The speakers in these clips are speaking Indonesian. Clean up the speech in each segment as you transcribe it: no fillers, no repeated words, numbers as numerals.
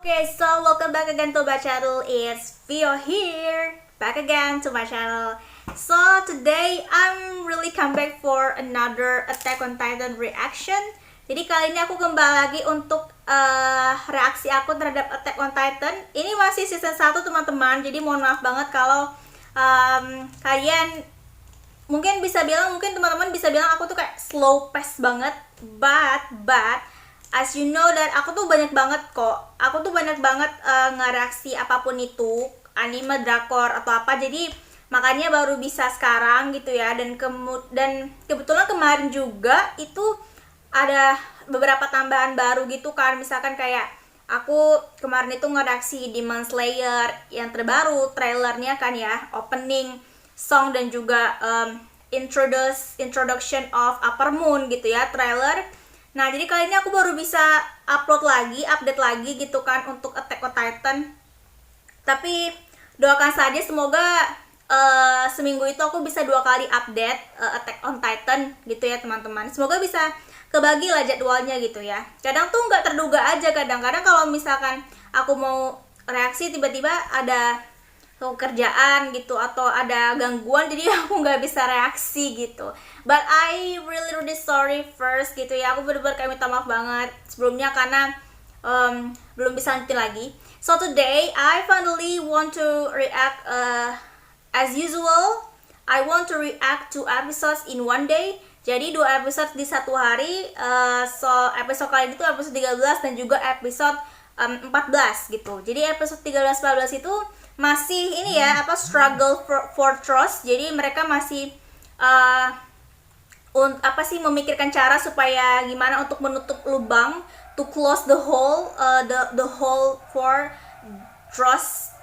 Okay, so welcome back again to my channel. It's Vio here, back again to my channel. So today I'm really come back for another Attack on Titan reaction. Jadi kali ini aku kembali lagi untuk reaksi aku terhadap Attack on Titan. Ini masih season 1 teman-teman. Jadi mohon maaf banget kalau kalian mungkin teman-teman bisa bilang aku tuh kayak slow pace banget, but as you know that aku tuh banyak banget ngereaksi apapun itu, anime, drakor atau apa. Jadi makanya baru bisa sekarang gitu ya. Dan kebetulan kemarin juga itu ada beberapa tambahan baru gitu kan. Misalkan kayak aku kemarin itu ngereaksi Demon Slayer yang terbaru, trailernya kan ya, opening song dan juga introduction of Upper Moon gitu ya, trailer. Nah, jadi kali ini aku baru bisa update lagi gitu kan untuk Attack on Titan. Tapi doakan saja semoga seminggu itu aku bisa 2 kali update Attack on Titan gitu ya teman-teman. Semoga bisa kebagi lah jadwalnya gitu ya. Kadang tuh nggak terduga aja, kadang-kadang kalau misalkan aku mau reaksi tiba-tiba ada kerjaan gitu atau ada gangguan, jadi aku nggak bisa reaksi gitu. But I really sorry first gitu ya, aku bener-bener kayak minta maaf banget sebelumnya karena belum bisa lanjutin lagi. So today I finally want to react as usual. I want to react to episodes in one day. Jadi 2 episode di satu hari. So episode kali ini tuh episode 13 dan juga episode 14 gitu. Jadi episode 13-14 itu masih ini ya, struggle for trust. Jadi mereka masih memikirkan cara supaya gimana untuk menutup lubang, to close the hole, the hole for trust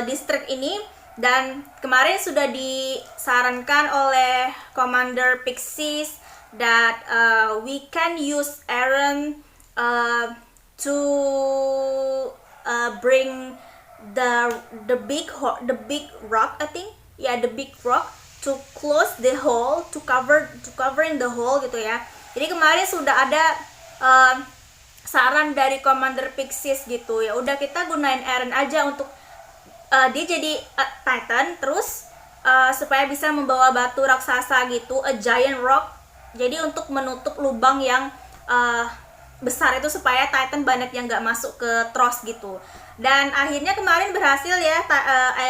district ini. Dan kemarin sudah disarankan oleh Commander Pixies that we can use Eren to bring the big rock, I think. Yeah, the big rock to close the hole, to covering the hole gitu ya. Jadi kemarin sudah ada saran dari Commander Pixies gitu. Ya udah, kita gunain Eren aja untuk dia jadi Titan, terus supaya bisa membawa batu raksasa gitu, a giant rock. Jadi untuk menutup lubang yang besar itu supaya Titan banyak yang nggak masuk ke Trost gitu. Dan akhirnya kemarin berhasil ya,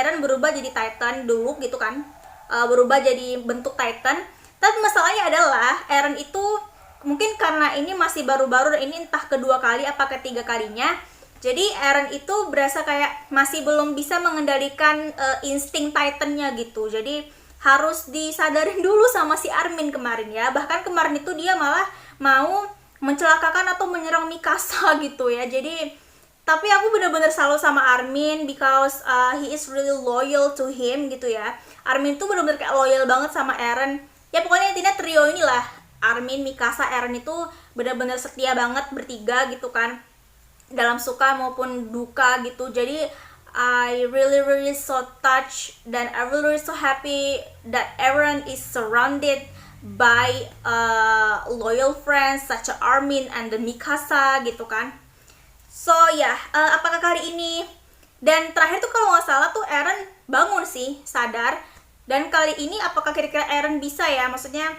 Eren berubah jadi Titan dulu gitu kan, berubah jadi bentuk Titan. Tapi masalahnya adalah Eren itu mungkin karena ini masih baru-baru, dan ini entah kedua kali apa ketiga kalinya, jadi Eren itu berasa kayak masih belum bisa mengendalikan insting Titannya gitu. Jadi harus disadarin dulu sama si Armin kemarin ya. Bahkan kemarin itu dia malah mau mencelakakan atau menyerang Mikasa gitu ya. Jadi tapi aku bener-bener salut sama Armin because he is really loyal to him gitu ya. Armin tuh bener-bener kayak loyal banget sama Eren. Ya pokoknya intinya trio inilah, Armin, Mikasa, Eren itu bener-bener setia banget bertiga gitu kan, dalam suka maupun duka gitu. Jadi I really so touched, dan I really so happy that Eren is surrounded by loyal friends such as Armin and the Mikasa gitu kan. So ya, apakah kali ini, dan terakhir tuh kalau nggak salah tuh Eren bangun sih, sadar. Dan kali ini apakah kira-kira Eren bisa ya, maksudnya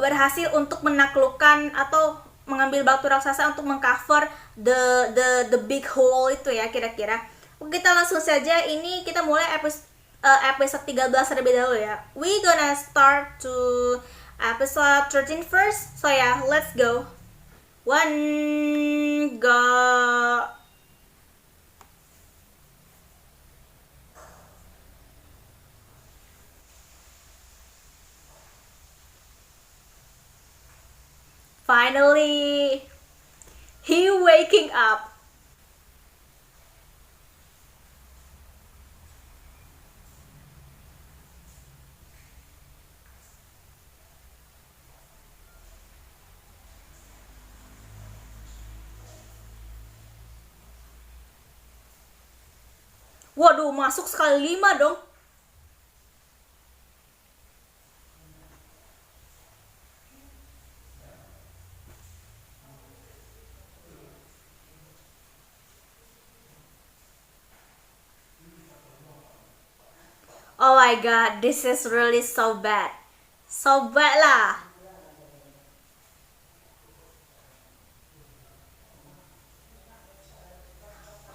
berhasil untuk menaklukkan atau mengambil batu raksasa untuk mengcover the big hole itu ya kira-kira. Oke, kita langsung saja, ini kita mulai episode 13 terlebih dahulu ya. We gonna start to episode 13 first. So ya, let's go. One, go. Finally, he waking up. Waduh, masuk sekali 5 dong. Oh my god, this is really so bad. So bad lah.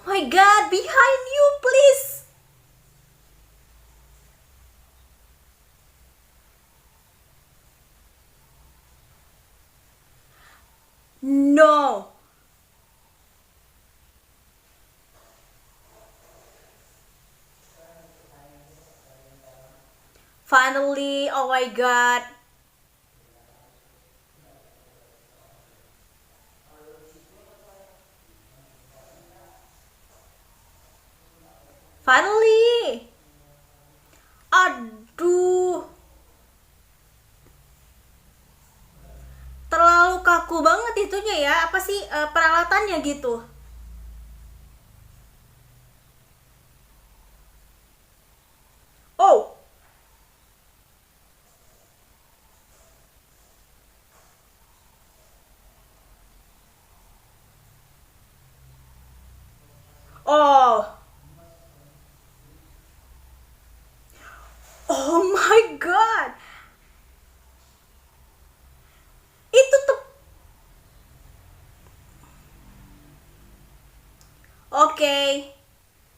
Oh my god, behind you please. No. Finally, oh my god. Finally. Aduh. Terlalu kaku banget itunya ya. Apa sih peralatannya gitu? Oh. Oh. Oh my god. Itu tuh. Oke. Okay.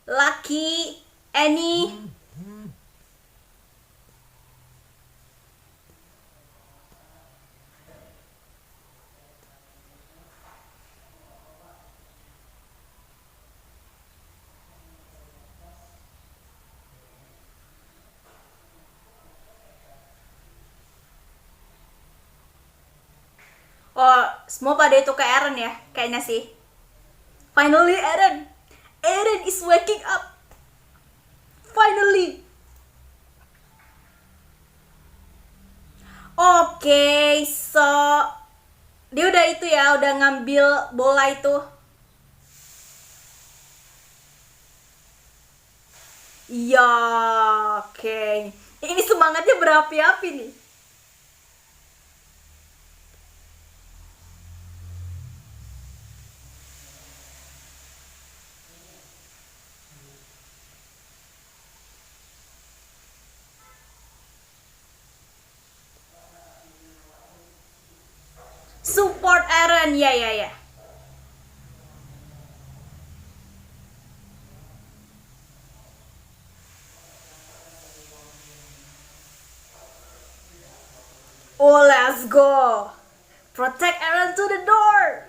Lucky. Annie. Oh, semua pada itu ke Eren ya, kayaknya sih. Finally Eren. Eren is waking up. Finally. Oke, okay, so dia udah itu ya, udah ngambil bola itu. Iya, oke. Okay. Ini semangatnya berapi-api nih. Support Eren, ya ya ya. Oh, let's go. Protect Eren to the door.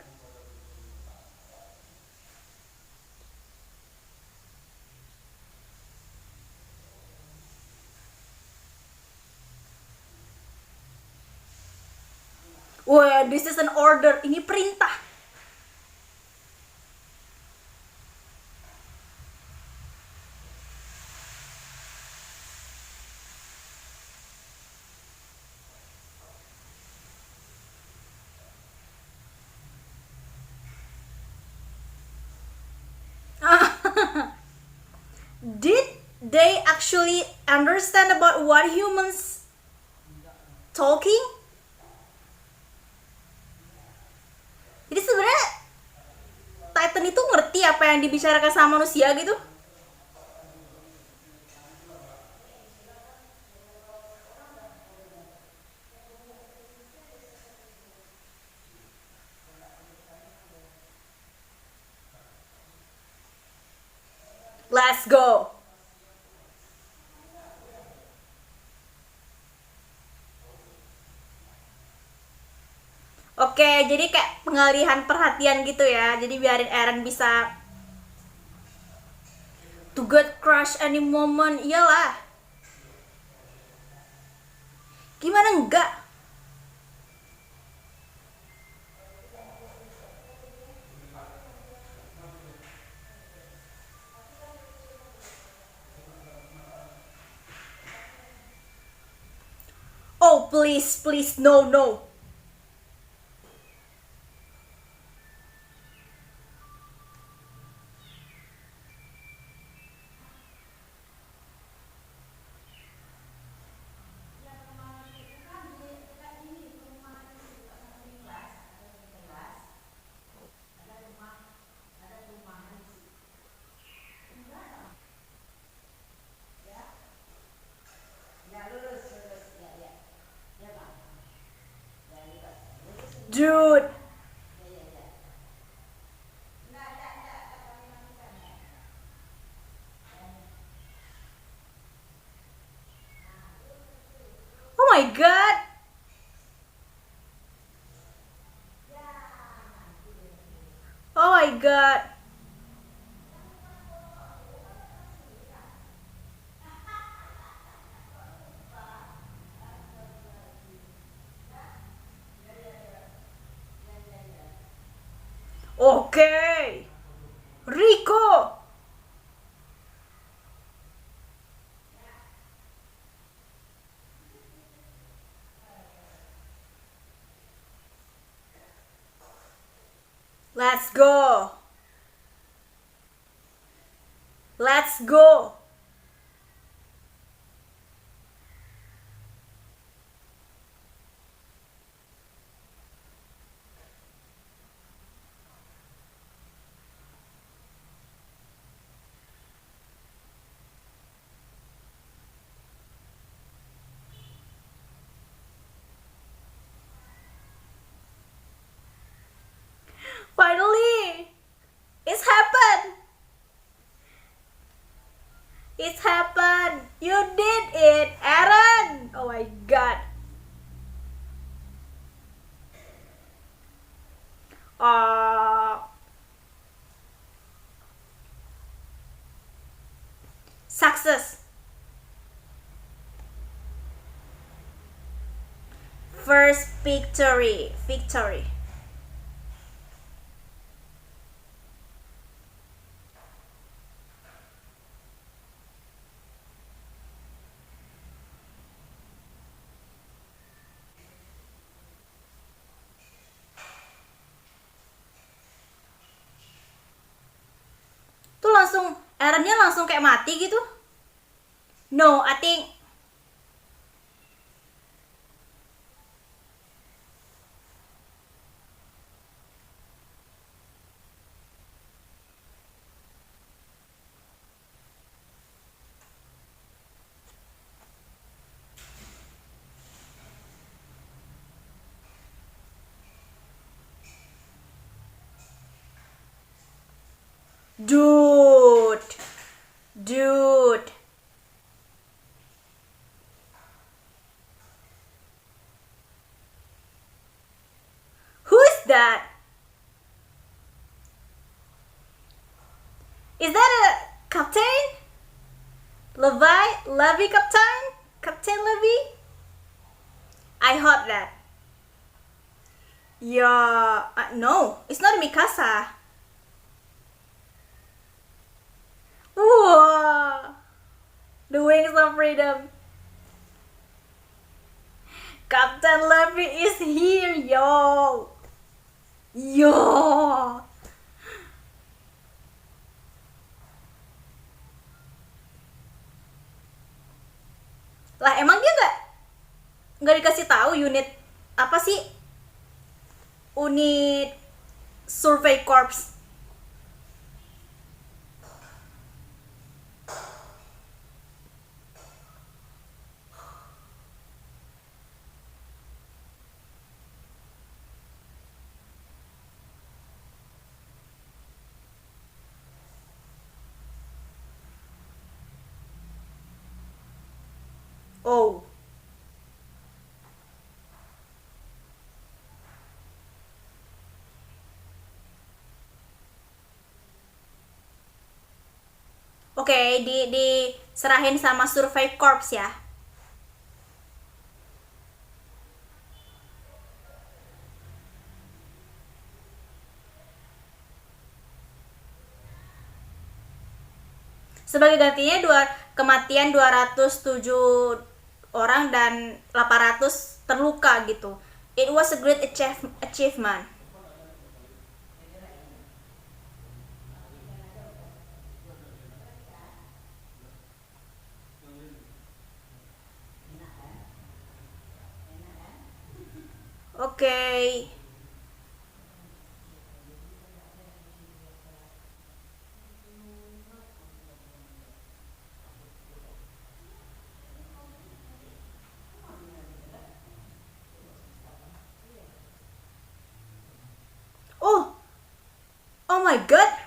Wah, this is an order. Ini perintah. Did they actually understand about what humans talking? Jadi sebenarnya Titan itu ngerti apa yang dibicarakan sama manusia gitu? Let's go. Oke, jadi kayak pengalihan perhatian gitu ya. Jadi biarin Eren bisa to get crush any moment. Iyalah. Gimana enggak? Oh, please, please, no, no. my god. Oh my god. Okay. Rico. Let's go. Let's go. Finally, it's happened. It's happened. You did it, Aaron. Oh my god. Uh, Success. First victory. Victory. Tuh langsung Aaronnya langsung kayak mati gitu. No, I think dude. Dude. Who is that? Is that a captain? Levy captain? Captain Levy? I hope that. Yeah, no, it's not Mikasa. Whoa, the wings of freedom. Captain Levy is here, yo. Yo. Lah emang dia nggak dikasih tahu unit apa sih? Unit Survey Corps. Oh. Oke, diserahin sama Survey Corps ya. Sebagai gantinya kematian 207 orang dan 800 terluka gitu. It was a great achievement. Oke. Oh. Oh my god.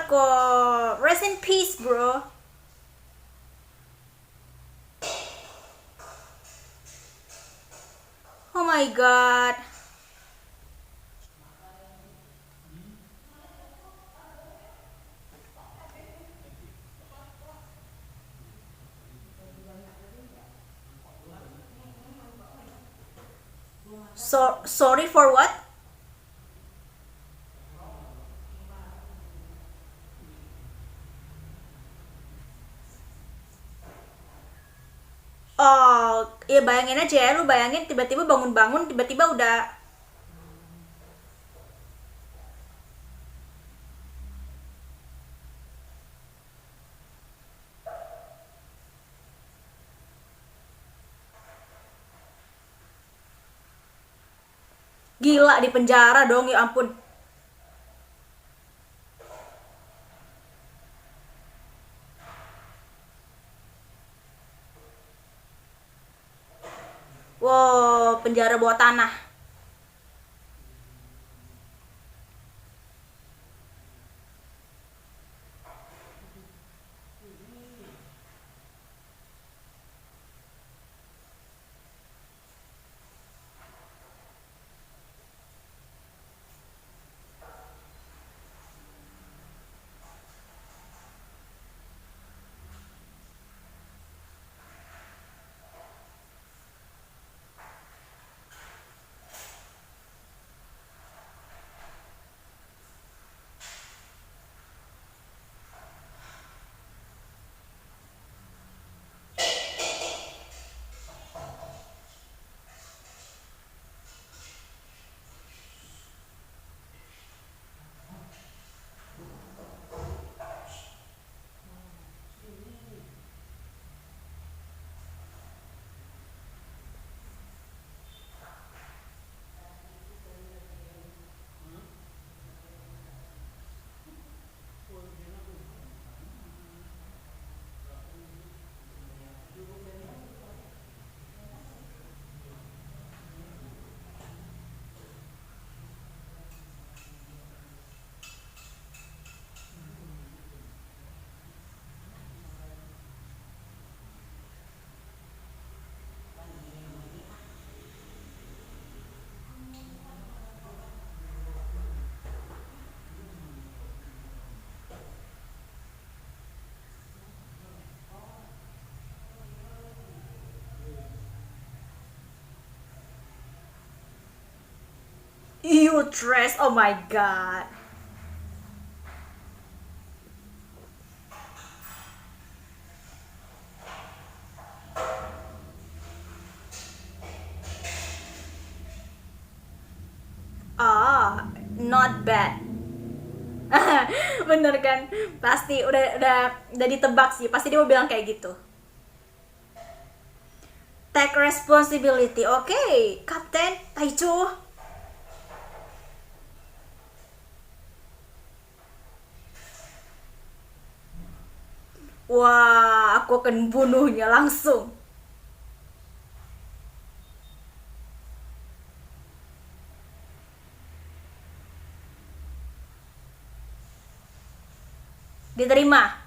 Marco, rest in peace, bro. Oh my god. Sorry for what? Oh, ya bayangin aja ya, lu bayangin tiba-tiba bangun-bangun, tiba-tiba udah gila di penjara dong, ya ampun. Wow, penjara bawah tanah. You dress, oh my god. Ah, not bad. Bener kan? Pasti udah ditebak sih. Pasti dia mau bilang kayak gitu. Take responsibility. Oke, okay. Kapten Taicho. Wah, aku akan bunuhnya langsung. Diterima.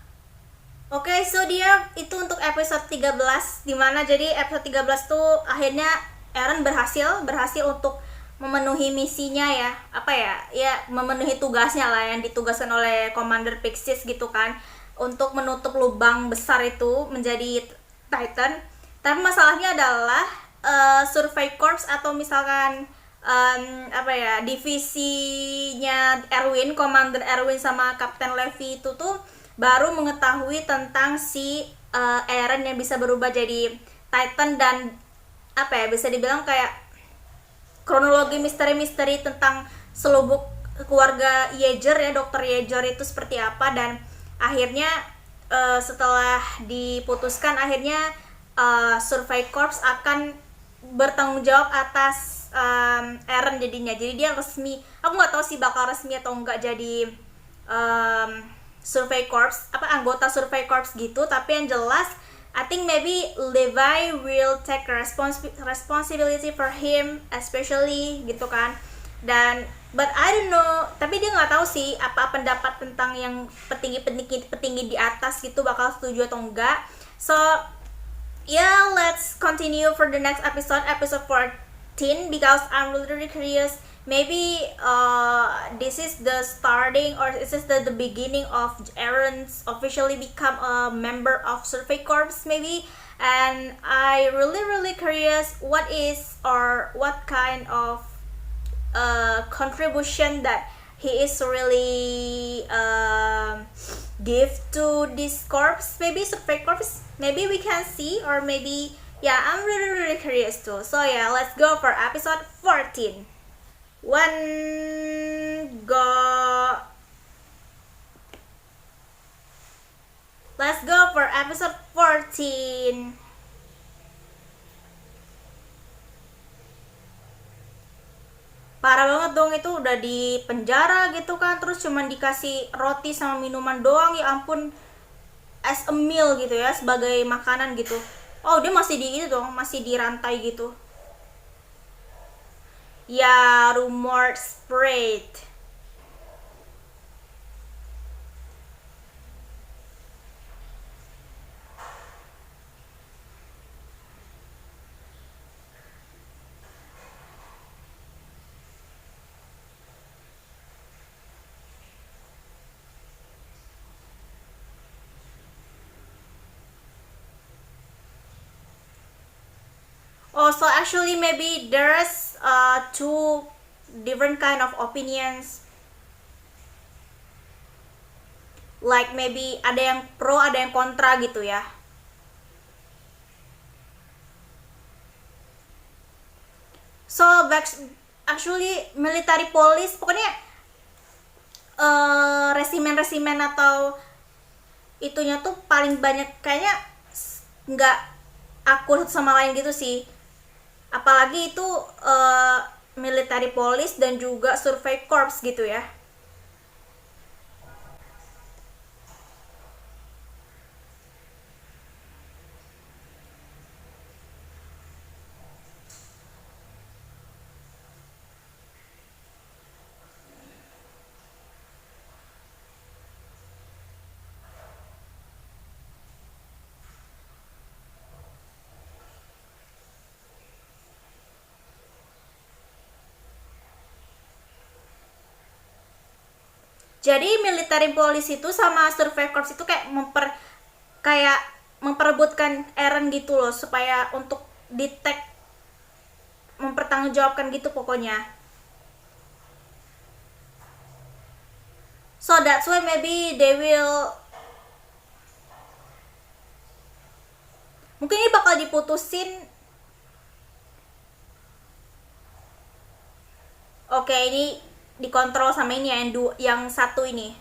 Oke, okay, so dia itu untuk episode 13, dimana jadi episode 13 tuh akhirnya Eren berhasil untuk memenuhi misinya ya, apa ya, ya memenuhi tugasnya lah yang ditugaskan oleh Commander Pixis gitu kan, untuk menutup lubang besar itu menjadi Titan. Tapi masalahnya adalah Survey Corps atau misalkan apa ya, divisinya Erwin, Commander Erwin sama Kapten Levi itu tuh baru mengetahui tentang si Eren yang bisa berubah jadi Titan, dan apa ya, bisa dibilang kayak kronologi misteri-misteri tentang selubuk keluarga Yeager ya, Dokter Yeager itu seperti apa. Dan akhirnya setelah diputuskan, akhirnya Survey Corps akan bertanggung jawab atas Eren jadinya. Jadi dia resmi, aku nggak tahu sih bakal resmi atau enggak jadi Survey Corps, apa anggota Survey Corps gitu, tapi yang jelas I think maybe Levi will take responsibility for him especially gitu kan. Dan But I don't know, tapi dia nggak tahu sih apa pendapat tentang yang petinggi di atas gitu bakal setuju atau enggak. So yeah, let's continue for the next episode 14, because I'm really curious. Maybe this is the starting, or this is the beginning of Aaron's officially become a member of Survey Corps maybe. And I really curious what is, or what kind of contribution that he is really give to this corpse, maybe Survey Corps, maybe we can see, or maybe, yeah, I'm really curious too. So yeah, let's go for episode 14. One go. Let's go for episode 14. Parah banget dong, itu udah di penjara gitu kan, terus cuman dikasih roti sama minuman doang, ya ampun, as a meal gitu ya, sebagai makanan gitu. Oh, dia masih di itu dong, masih dirantai gitu. Ya, rumor spread. Oh, so actually maybe there's two different kind of opinions. Like maybe ada yang pro, ada yang kontra gitu ya. So actually military police, pokoknya resimen atau itunya tuh paling banyak kayaknya nggak akur sama lain gitu sih. Apalagi itu military police dan juga Survey Corps gitu ya. Jadi military police itu sama Survey Corps itu kayak memperebutkan Eren gitu loh, supaya untuk detect, mempertanggungjawabkan gitu pokoknya. So that's why maybe they will, mungkin ini bakal diputusin. Oke, ini dikontrol sama ini ya, yang satu ini.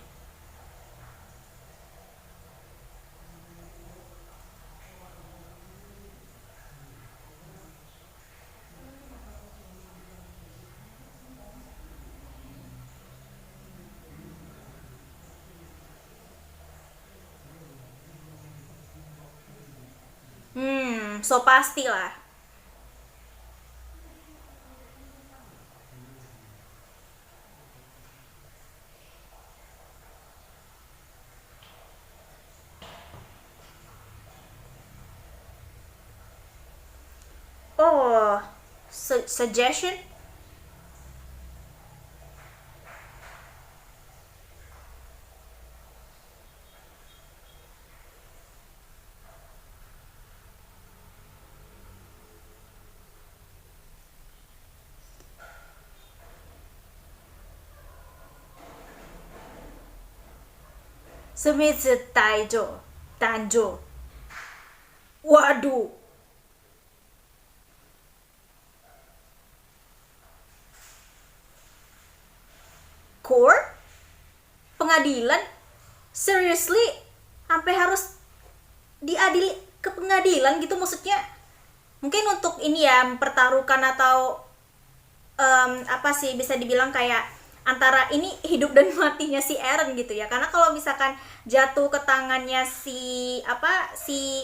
So pasti lah. Oh, suggestion? Sumitsu Tanjo. Waduh. Court? Pengadilan? Seriously? Sampai harus diadili ke pengadilan gitu, maksudnya? Mungkin untuk ini ya, mempertaruhkan atau apa sih, bisa dibilang kayak antara ini hidup dan matinya si Eren gitu ya. Karena kalau misalkan jatuh ke tangannya si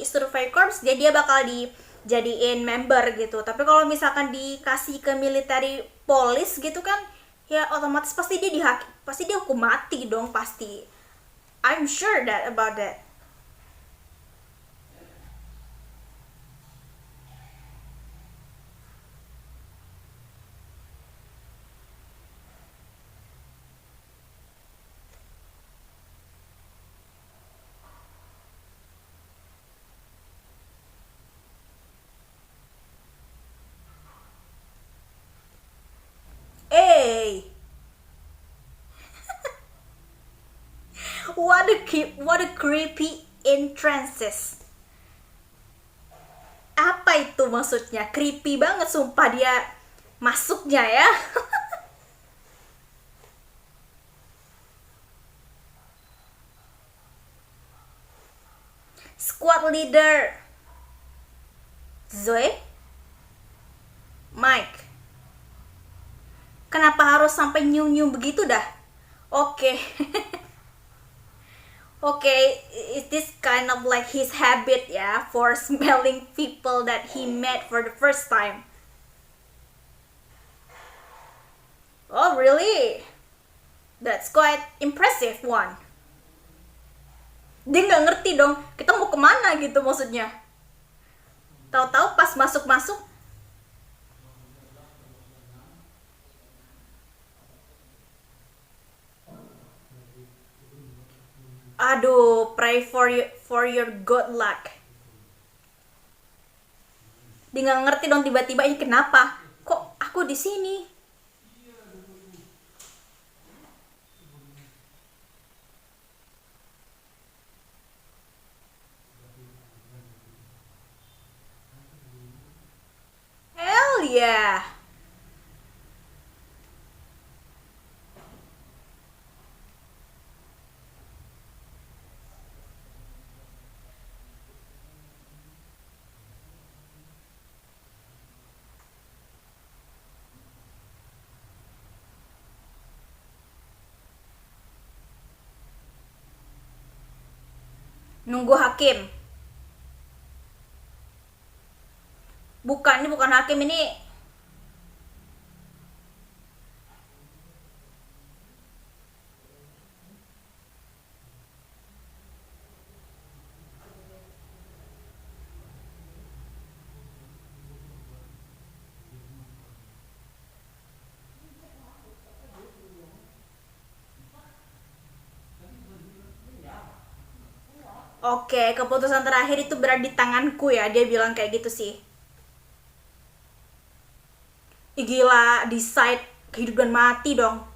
Survey Corps, dia bakal dijadiin member gitu. Tapi kalau misalkan dikasih ke military police gitu kan, Ya otomatis pasti dia pasti dia hukum mati dong pasti. I'm sure that about that. Hey, what a creepy entrances. Apa itu maksudnya? Creepy banget sumpah dia masuknya ya. Squad leader Zoe, Mike. Kenapa harus sampai nyu-nyu begitu dah? Oke. Okay, is this kind of like his habit ya for smelling people that he met for the first time? Oh really? That's quite impressive one. Dia nggak ngerti dong, kita mau kemana gitu maksudnya. Tahu-tahu pas masuk-masuk, aduh, pray for your good luck. Dia nggak ngerti dong tiba-tiba ini kenapa? Kok aku di sini? Hell yeah. Nunggu hakim. Bukan, ini bukan hakim, ini oke, keputusan terakhir itu berada di tanganku ya, dia bilang kayak gitu sih. Ih, gila, decide hidup dan mati dong.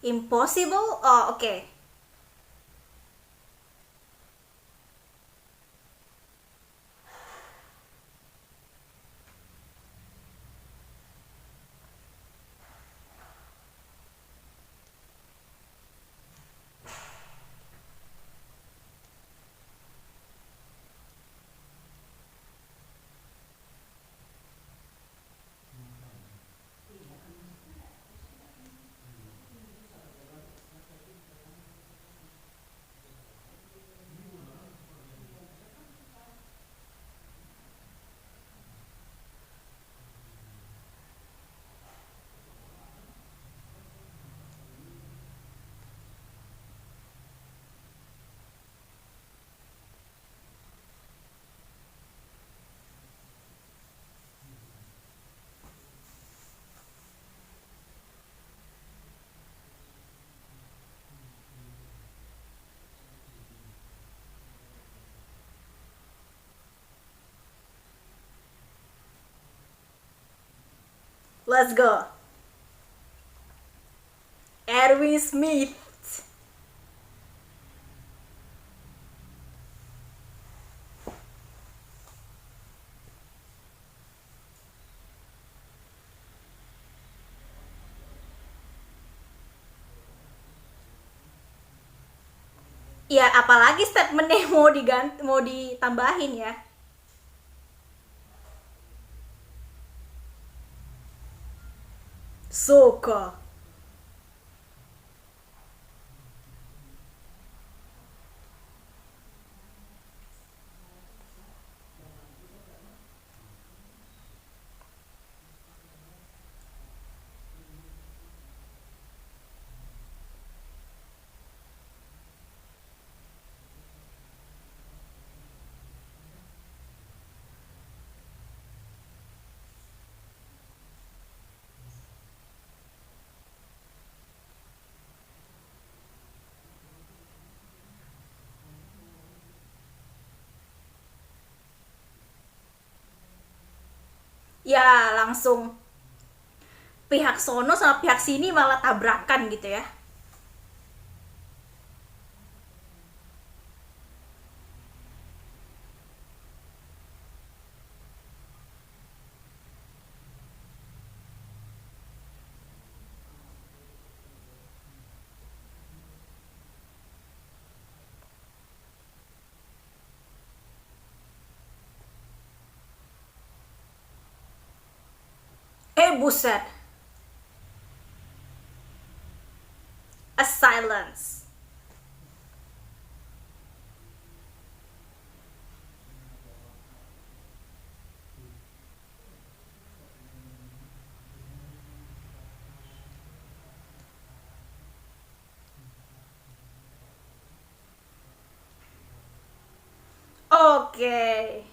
Impossible? Oh, oke. Let's go. Erwin Smith. Ya, apalagi statementnya mau diganti, mau ditambahin ya. Soka. Ya langsung pihak sono sama pihak sini malah tabrakan gitu ya. Buset. A silence. Oke.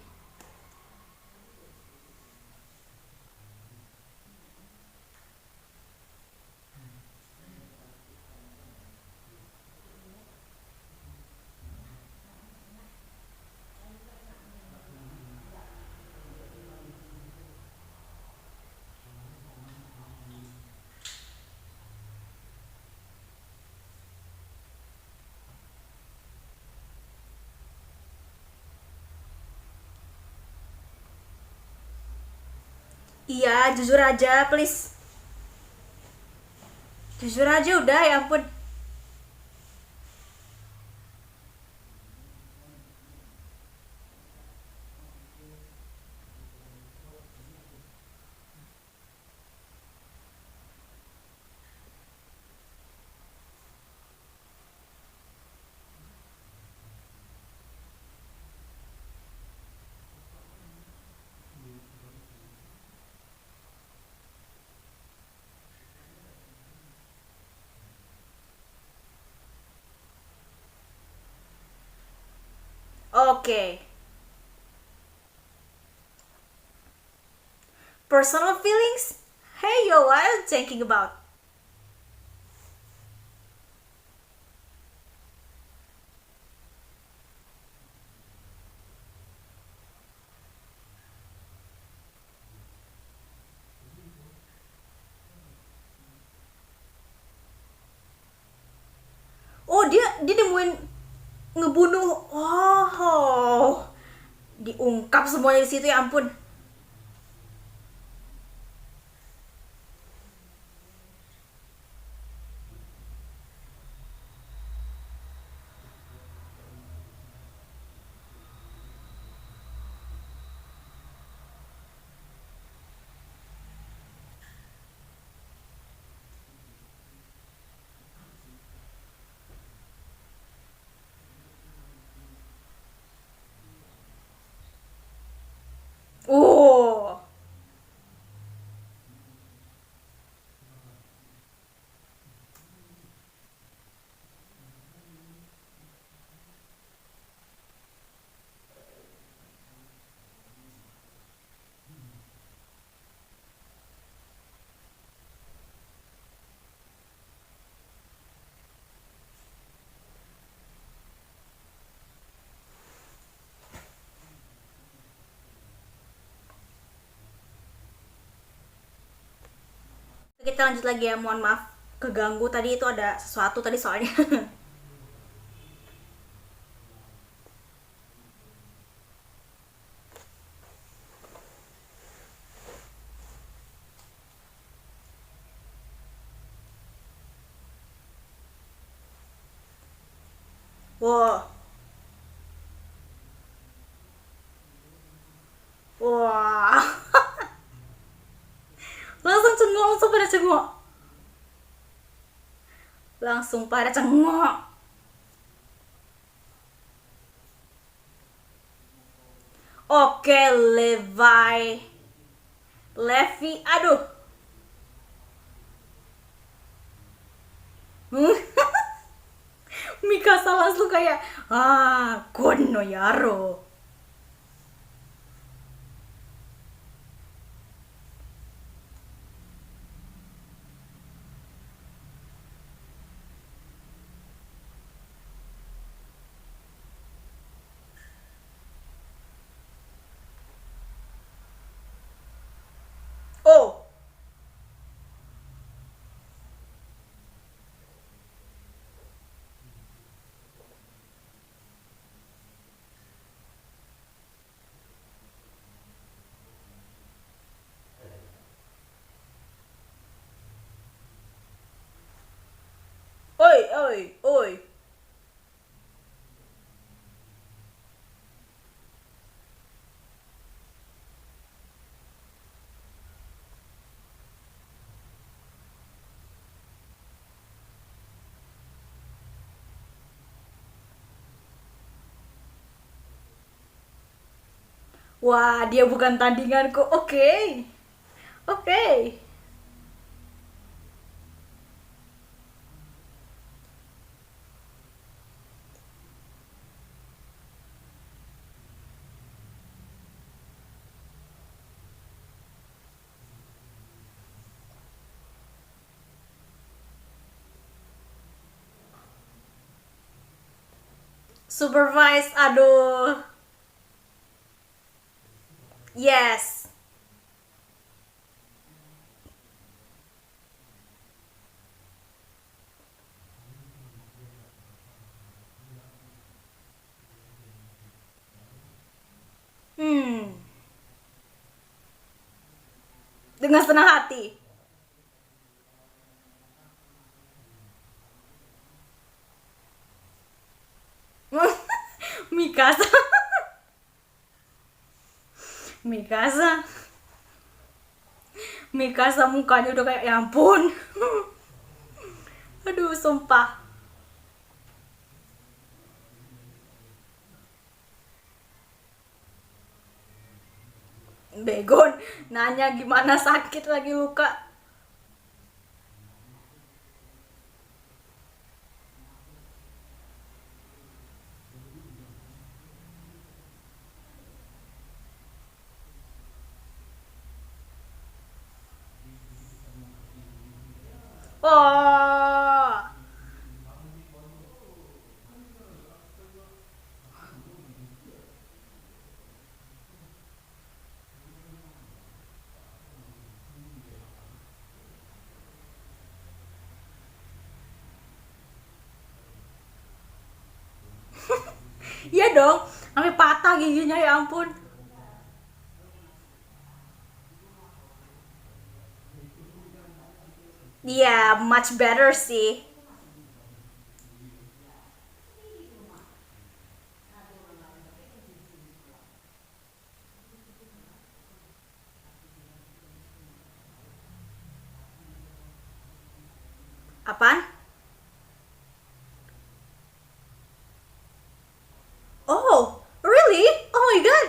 Iya, jujur aja, please. Jujur aja udah, ya ampun. Oke. Personal feelings? Hey, yo, what are you thinking about? Oh, dia nemuin ngebunuh. Oh, diungkap semuanya di situ, ya ampun. Oh. Kita lanjut lagi ya, mohon maaf keganggu tadi, itu ada sesuatu tadi soalnya. Wow. Wah. Langsung cengok, langsung pada cengok. Langsung pada cengok. Oke, Levi, aduh. Mikasa langsung kayak, Gon no Yaro. Wah, dia bukan tandinganku. Oke. Oke. Supervise, aduh. Yes. Hmm. Dengan senang hati. Mikasa. Mikasa. Mikasa mukanya udah kayak ya ampun. Aduh, sumpah. Begon nanya gimana sakit lagi luka. Oh. Iya dong, sampai patah giginya ya ampun. Iya, much better sih. Apaan? Oh, really? Oh my god.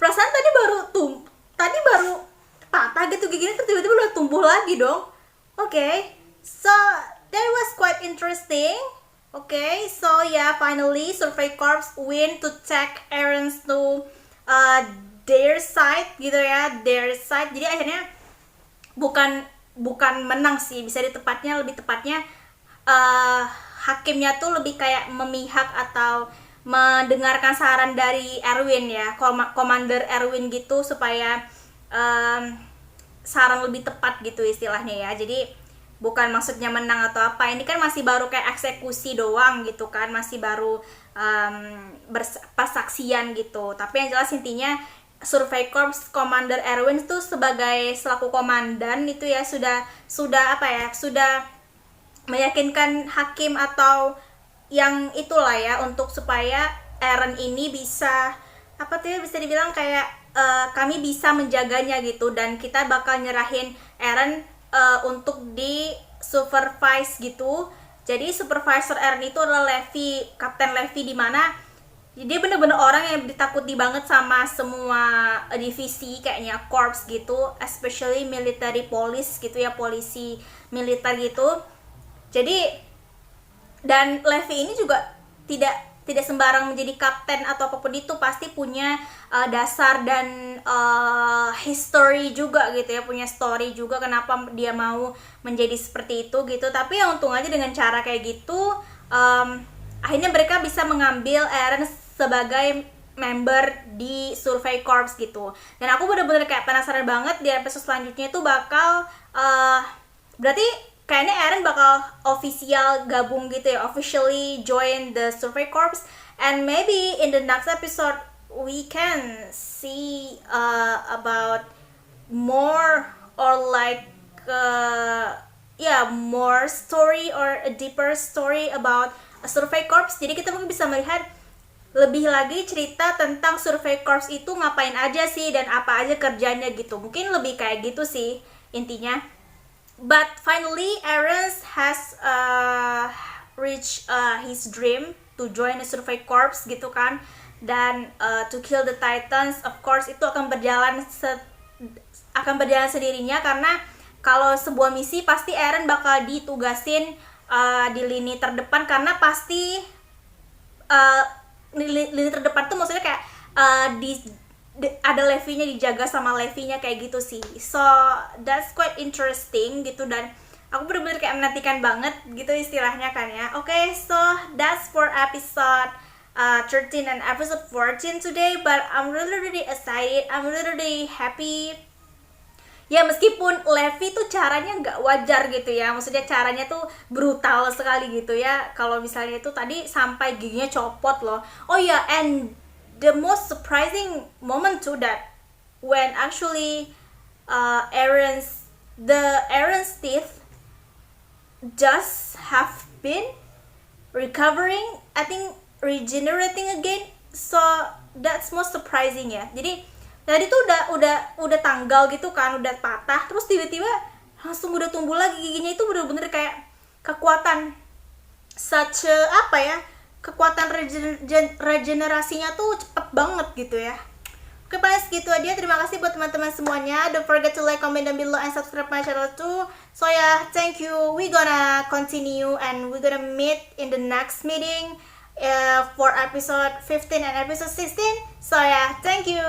Perasaan tadi baru patah gitu giginya terus tiba-tiba udah tumbuh lagi dong. Oke. Okay. So, that was quite interesting. Okay, so yeah, finally Survey Corps win to take Aaron's to uh, their side gitu ya, their side. Jadi akhirnya bukan bukan menang sih, bisa lebih tepatnya uh, hakimnya tuh lebih kayak memihak atau mendengarkan saran dari Erwin ya, Commander Erwin gitu, supaya um, saran lebih tepat gitu istilahnya ya. Jadi bukan maksudnya menang atau apa, ini kan masih baru kayak eksekusi doang gitu kan, masih baru persaksian gitu. Tapi yang jelas intinya Survey Corps Commander Erwin itu sebagai selaku komandan itu ya sudah apa ya, sudah meyakinkan hakim atau yang itulah ya, untuk supaya Aaron ini bisa apa tuh ya, bisa dibilang kayak kami bisa menjaganya gitu, dan kita bakal nyerahin Aaron untuk di supervise gitu. Jadi supervisor Aaron itu adalah Levi, Kapten Levi, di mana dia bener-bener orang yang ditakuti banget sama semua divisi kayaknya corps gitu, especially military police gitu ya, polisi militer gitu. Jadi dan Levi ini juga tidak tidak sembarang menjadi kapten atau apapun itu, pasti punya dasar dan history juga gitu ya, punya story juga kenapa dia mau menjadi seperti itu gitu. Tapi ya untung aja dengan cara kayak gitu akhirnya mereka bisa mengambil Aaron sebagai member di Survey Corps gitu. Dan aku bener-bener kayak penasaran banget di episode selanjutnya itu bakal berarti kayaknya Aaron bakal official gabung gitu ya, officially join the Survey Corps, and maybe in the next episode we can see about more, or like more story or a deeper story about a Survey Corps. Jadi kita mungkin bisa melihat lebih lagi cerita tentang Survey Corps itu ngapain aja sih dan apa aja kerjanya gitu. Mungkin lebih kayak gitu sih intinya. But finally Aaron has reached his dream to join the Survey Corps gitu kan. dan to kill the Titans. Of course itu akan berjalan sendirinya, karena kalau sebuah misi pasti Eren bakal ditugasin di lini terdepan, karena pasti lini terdepan tuh maksudnya kayak ada Levi-nya, dijaga sama Levi-nya kayak gitu sih. So that's quite interesting gitu, dan aku bener-bener kayak menantikan banget gitu istilahnya kan ya. Okay, so that's for episode 13 and episode 14 today, but I'm really excited, I'm really happy. Ya meskipun Levi tuh caranya nggak wajar gitu ya, maksudnya caranya tuh brutal sekali gitu ya. Kalau misalnya itu tadi sampai giginya copot loh. Oh ya, and the most surprising moment too, that when actually Eren's teeth just have been recovering, I think regenerating again. So that's most surprising ya. Jadi tadi tuh udah tanggal gitu kan, udah patah, terus tiba-tiba langsung udah tumbuh lagi giginya. Itu bener-bener kayak kekuatan kekuatan regenerasinya tuh cepet banget gitu ya. Oke, paling segitu aja. Terima kasih buat teman-teman semuanya. Don't forget to like, comment down below, and subscribe my channel too. So yeah, thank you. We gonna continue and we gonna meet in the next meeting for episode 15 and episode 16. So yeah, thank you.